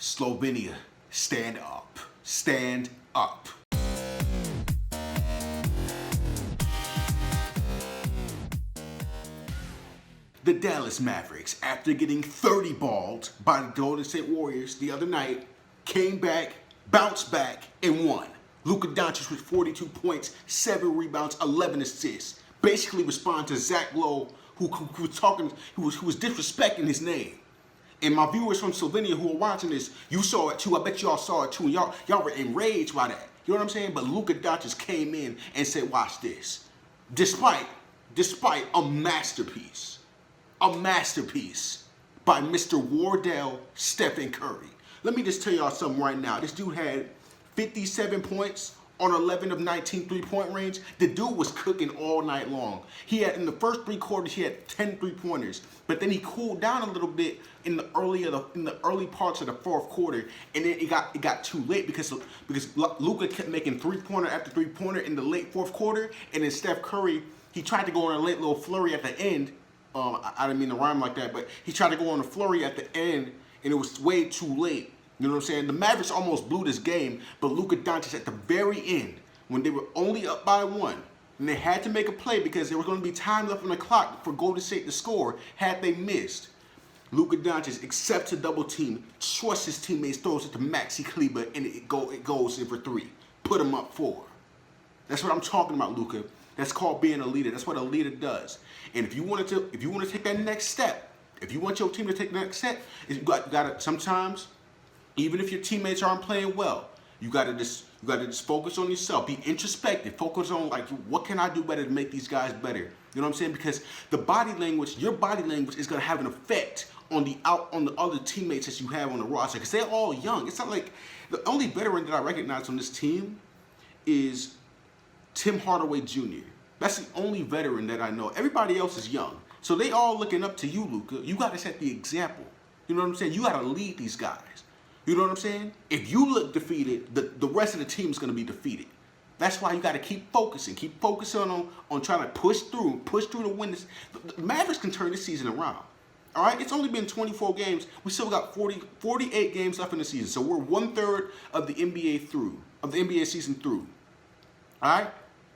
Slovenia, stand up. Stand up. The Dallas Mavericks, after getting 30-balled by the Golden State Warriors the other night, came back, bounced back, and won. LUKA DONCIC with 42 points, 7 rebounds, 11 assists. Basically respond to Zach Lowe, who was disrespecting his name. And my viewers from Slovenia who are watching this, you saw it too. I bet y'all saw it too. And y'all were enraged by that. You know what I'm saying? But LUKA DONCIC came in and said, watch this. Despite a masterpiece by Mr. Wardell, Steph, and Curry. Let me just tell y'all something right now. This dude had 57 points on 11 of 19 three-point range. The dude was cooking all night long. In the first 3 quarters, he had 10 3-pointers, but then he cooled down a little bit in the early parts of the fourth quarter, and then it got too late because Luka kept making 3-pointer after 3-pointer in the late fourth quarter, and then Steph Curry, he tried to go on a late little flurry at the end. I didn't mean to rhyme like that, but he tried to go on a flurry at the end, and it was way too late. You know what I'm saying? The Mavericks almost blew this game, but LUKA DONCIC at the very end, when they were only up by 1, and they had to make a play because there was going to be time left on the clock for Golden State to score had they missed. LUKA DONCIC accepts a double team, trusts his teammates, throws it to Maxi Kleber, and it goes in for 3. Put him up 4. That's what I'm talking about, Luka. That's called being a leader. That's what a leader does. And if you want to take that next step, if you want your team to take the next step, you got to sometimes, even if your teammates aren't playing well, you gotta just focus on yourself. Be introspective. Focus on, like, what can I do better to make these guys better? You know what I'm saying? Because your body language is gonna have an effect on the other teammates that you have on the roster. Because they're all young. It's not like the only veteran that I recognize on this team is Tim Hardaway Jr. That's the only veteran that I know. Everybody else is young. So they all looking up to you, Luka. You gotta set the example. You know what I'm saying? You gotta lead these guys. You know what I'm saying? If you look defeated, the rest of the team is going to be defeated. That's why you got to keep focusing. Keep focusing on trying to push through to win this. The Mavericks can turn this season around. All right? It's only been 24 games. We still got 48 games left in the season. So we're 1/3 of the NBA season through. All right?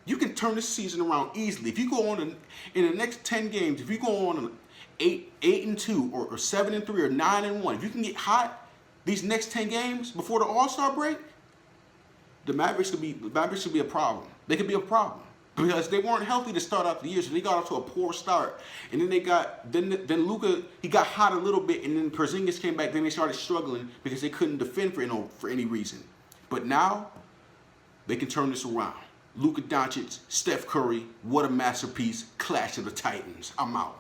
You can turn this season around easily. If you go on in the next 10 games, if you go on 8-2 or 7-3 or 9-1, if you can get hot these next 10 games before the All-Star break, the Mavericks should be a problem. They could be a problem because they weren't healthy to start out the year, so they got off to a poor start. And then then Luka, he got hot a little bit, and then Porzingis came back. Then they started struggling because they couldn't defend for any reason. But now they can turn this around. LUKA DONCIC, Steph Curry, what a masterpiece! Clash of the Titans. I'm out.